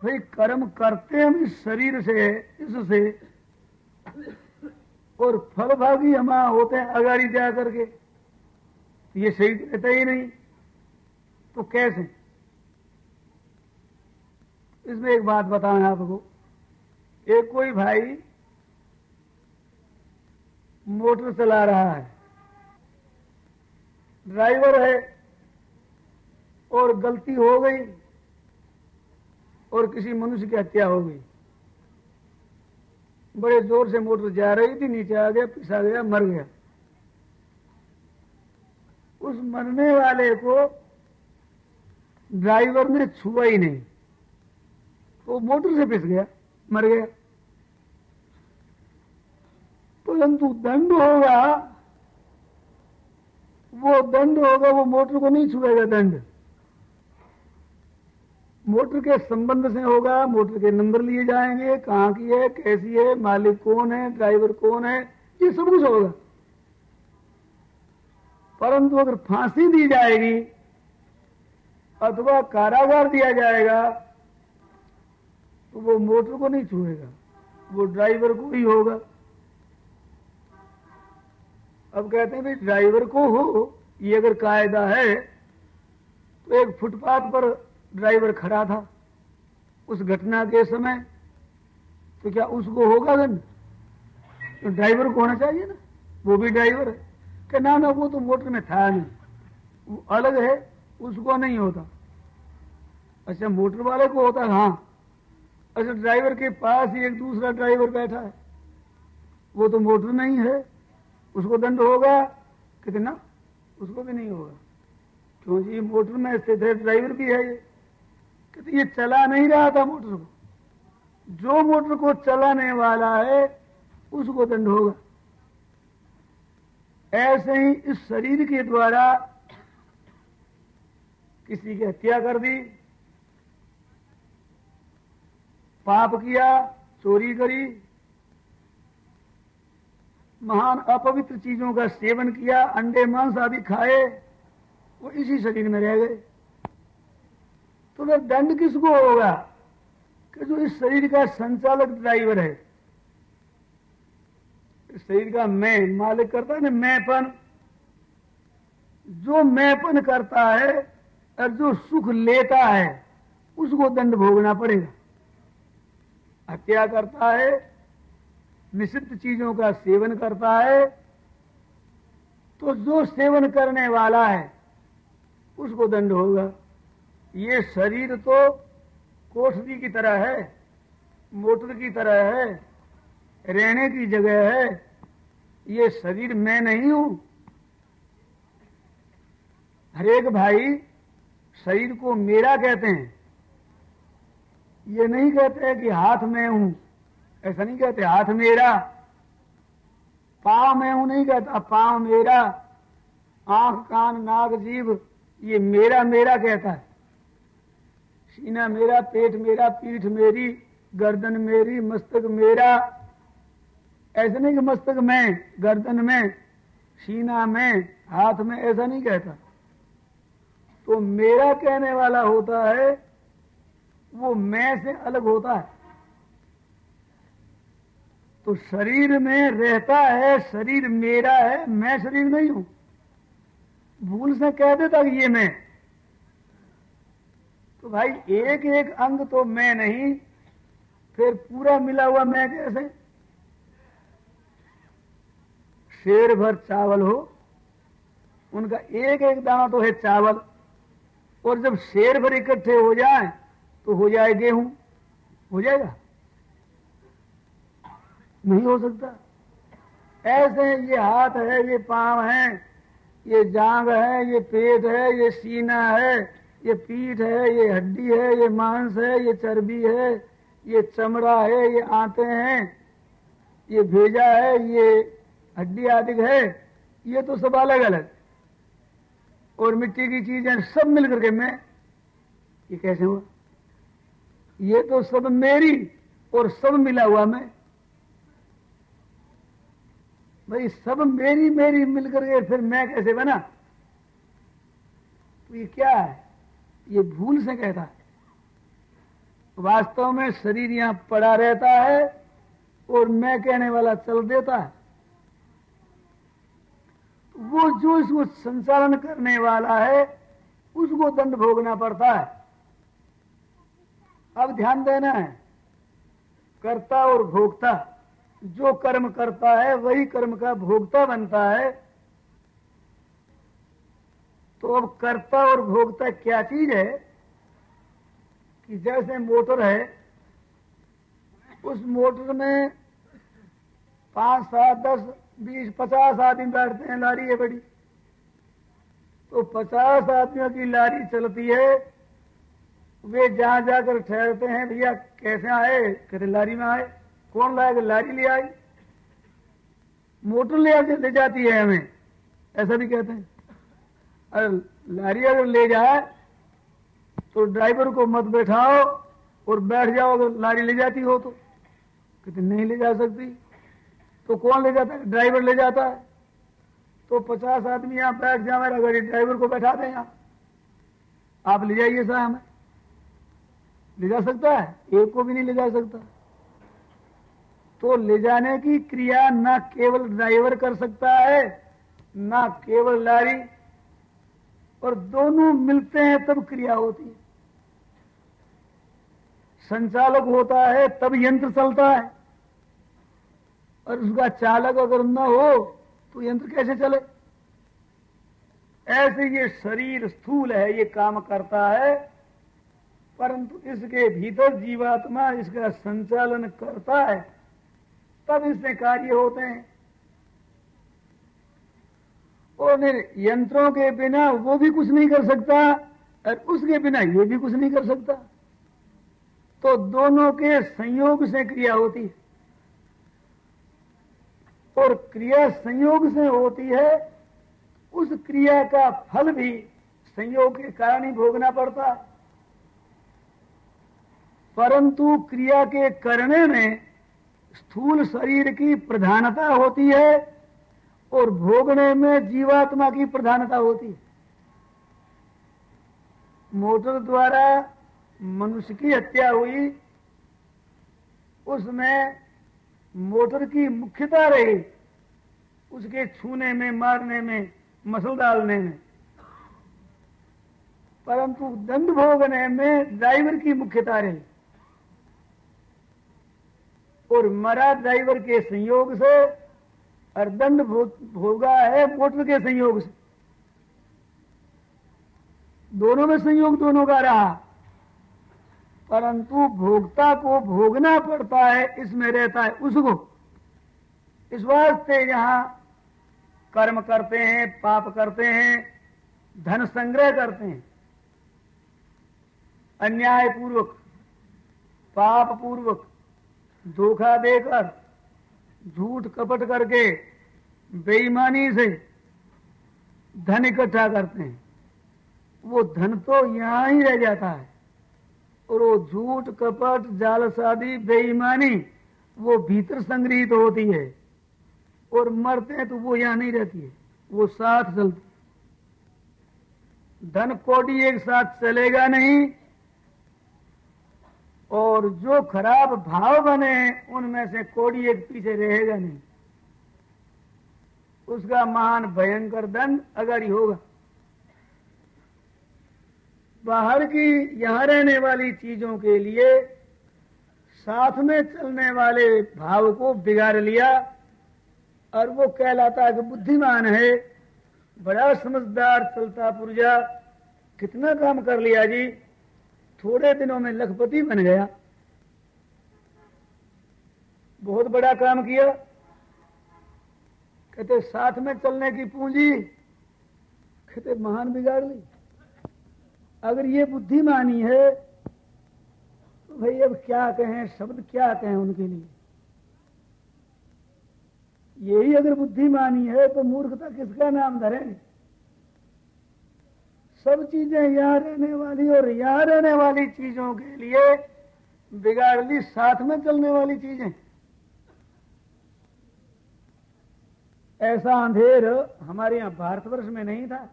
भाई कर्म करते हम इस शरीर से, इससे, और फलभागी हम होते हैं अगाड़ी जा करके, ये सही रहता ही नहीं, तो कैसे? इसमें एक बात बताएं आपको। एक कोई भाई मोटर चला रहा है, ड्राइवर है, और गलती हो गई और किसी मनुष्य की हत्या हो गई। बड़े जोर से मोटर जा रही थी, नीचे आ गया, पिसा गया, मर गया। उस मरने वाले को ड्राइवर ने छुआ ही नहीं, तो मोटर से पिस गया, मर गया। परंतु दंड होगा, वो मोटर को नहीं छुएगा। दंड मोटर के संबंध से होगा, मोटर के नंबर लिए जाएंगे, कहाँ की है, कैसी है, मालिक कौन है, ड्राइवर कौन है, ये सब कुछ होगा। परंतु अगर फांसी दी जाएगी अथवा कारागार दिया जाएगा तो वो मोटर को नहीं छुएगा, वो ड्राइवर को ही होगा। अब कहते हैं भाई ड्राइवर को हो, ये अगर कायदा है, तो एक फुटपाथ पर ड्राइवर खड़ा था उस घटना के समय, तो क्या उसको होगा दंड? तो ड्राइवर को होना चाहिए ना, वो भी ड्राइवर है। कि ना वो तो मोटर में था नहीं, वो अलग है, उसको नहीं होता। अच्छा मोटर वाले को होता है, हाँ। अच्छा ड्राइवर के पास ही एक दूसरा ड्राइवर बैठा है, वो तो मोटर नहीं है, उसको दंड होगा? कितना? उसको भी नहीं होगा। क्यों जी? मोटर में स्थित है, ड्राइवर भी है। ये कहते ये चला नहीं रहा था मोटर को, जो मोटर को चलाने वाला है उसको दंड होगा। ऐसे ही इस शरीर के द्वारा किसी की हत्या कर दी, पाप किया, चोरी करी, महान अपवित्र चीजों का सेवन किया, अंडे मांस आदि खाए, वो इसी शरीर में रह गए। तो वह दंड किसको होगा? कि जो इस शरीर का संचालक ड्राइवर है, इस शरीर का मैं मालिक करता है ना, मैंपन, जो मैंपन करता है और जो सुख लेता है उसको दंड भोगना पड़ेगा। हत्या करता है, निषिद्ध चीजों का सेवन करता है, तो जो सेवन करने वाला है उसको दंड होगा। ये शरीर तो कोठरी की तरह है, मोटर की तरह है, रहने की जगह है। ये शरीर मैं नहीं हूं। हरेक भाई शरीर को मेरा कहते हैं, ये नहीं कहते हैं कि हाथ में हूं, ऐसा नहीं कहते, हाथ मेरा। पांव में हूं नहीं कहता, पांव मेरा। आंख कान नाक जीभ ये मेरा मेरा कहता है। सीना मेरा, पेट मेरा, पीठ मेरी, गर्दन मेरी, मस्तक मेरा। ऐसा नहीं कि मस्तक में, गर्दन में, सीना में, हाथ में, ऐसा नहीं कहता। तो मेरा कहने वाला होता है वो मैं से अलग होता है। तो शरीर में रहता है, शरीर मेरा है, मैं शरीर नहीं हूं। भूल से कह देता कि ये मैं, तो भाई एक एक अंग तो मैं नहीं, फिर पूरा मिला हुआ मैं कैसे? शेर भर चावल हो, उनका एक एक दाना तो है चावल, और जब शेर भर इकट्ठे हो जाए तो हो जाए गेहूं। हो जाएगा? नहीं हो सकता। ऐसे ये हाथ है, ये पांव है, ये जांघ है, ये पेट है, ये सीना है, ये पीठ है, ये हड्डी है, ये मांस है, ये चर्बी है, ये चमड़ा है, ये आंतें हैं, ये भेजा है, ये हड्डी आदि है। ये तो सब अलग अलग, और मिट्टी की चीजें सब मिलकर के मैं। ये कैसे हुआ? ये तो सब मेरी और सब मिला हुआ मैं। भाई सब मेरी मेरी मिलकर के फिर मैं कैसे बना? तो ये क्या है? ये भूल से कहता है। वास्तव में शरीर यहां पड़ा रहता है और मैं कहने वाला चल देता है। वो जो इसको संचालन करने वाला है उसको दंड भोगना पड़ता है। अब ध्यान देना है, कर्ता और भोक्ता, जो कर्म करता है वही कर्म का भोक्ता बनता है। तो अब कर्ता और भोक्ता क्या चीज है कि जैसे मोटर है, उस मोटर में 5, 7, 10, 20, 50 आदमी बैठते हैं। लारी है बड़ी, तो 50 आदमियों की लारी चलती है। वे जहां जाकर ठहरते हैं, भैया कैसे आए? कहते लारी में आए। कौन लाएगा? लारी ले आई। मोटर ले जाती है हमें, ऐसा भी कहते हैं। अरे लारी अगर ले जाए तो ड्राइवर को मत बैठाओ और बैठ जाओ अगर लारी ले जाती हो तो। कहते नहीं ले जा सकती। तो कौन ले जाता है? ड्राइवर ले जाता है। तो 50 आदमी यहां बैठ जाए, अगर ड्राइवर को बैठा दें यहां, आप ले जाइए साहब, हमें ले जा सकता है? एक को भी नहीं ले जा सकता। तो ले जाने की क्रिया ना केवल ड्राइवर कर सकता है, ना केवल लारी, और दोनों मिलते हैं तब क्रिया होती है। संचालक होता है तब यंत्र चलता है, और उसका चालक अगर न हो तो यंत्र कैसे चले? ऐसे ये शरीर स्थूल है, ये काम करता है, परंतु इसके भीतर जीवात्मा इसका संचालन करता है, तब इसमें कार्य होते हैं। और यंत्रों के बिना वो भी कुछ नहीं कर सकता और उसके बिना ये भी कुछ नहीं कर सकता। तो दोनों के संयोग से क्रिया होती है, और क्रिया संयोग से होती है। उस क्रिया का फल भी संयोग के कारण ही भोगना पड़ता है। परंतु क्रिया के करने में स्थूल शरीर की प्रधानता होती है और भोगने में जीवात्मा की प्रधानता होती है। मोटर द्वारा मनुष्य की हत्या हुई, उसमें मोटर की मुख्यता रही, उसके छूने में, मारने में, मसल डालने में, परंतु दंड भोगने में ड्राइवर की मुख्यता रही, और मरा ड्राइवर के संयोग से और दंड भोगा है मोटर के संयोग से। दोनों में संयोग दोनों का रहा, परंतु भोक्ता को भोगना पड़ता है, इसमें रहता है उसको। इस वास्ते यहां कर्म करते हैं, पाप करते हैं, धन संग्रह करते हैं, अन्याय पूर्वक, पाप पूर्वक, धोखा देकर, झूठ कपट करके, बेईमानी से धन इकट्ठा करते हैं। वो धन तो यहां ही रह जाता है, और वो झूठ कपट, जालसाजी, बेईमानी वो भीतर संग्रहित होती है, और मरते हैं तो वो यहां नहीं रहती है, वो साथ चलती। धन कोड़ी एक साथ चलेगा नहीं, और जो खराब भाव बने उनमें से कोड़ी एक पीछे रहेगा नहीं। उसका महान भयंकर दंड अगर ही होगा। बाहर की यहां रहने वाली चीजों के लिए साथ में चलने वाले भाव को बिगाड़ लिया, और वो कहलाता है कि बुद्धिमान है, बड़ा समझदार, चलता पुर्जा, कितना काम कर लिया जी, थोड़े दिनों में लखपति बन गया, बहुत बड़ा काम किया। कहते साथ में चलने की पूंजी, कहते महान बिगाड़ ली। अगर ये बुद्धिमानी है तो भाई अब क्या कहें, शब्द क्या कहें उनके लिए। यही अगर बुद्धिमानी है तो मूर्खता किसका नाम धरें। सब चीजें यहां रहने वाली और यहां रहने वाली चीजों के लिए बिगाड़ ली साथ में चलने वाली चीजें। ऐसा अंधेर हमारे यहां भारतवर्ष में नहीं था।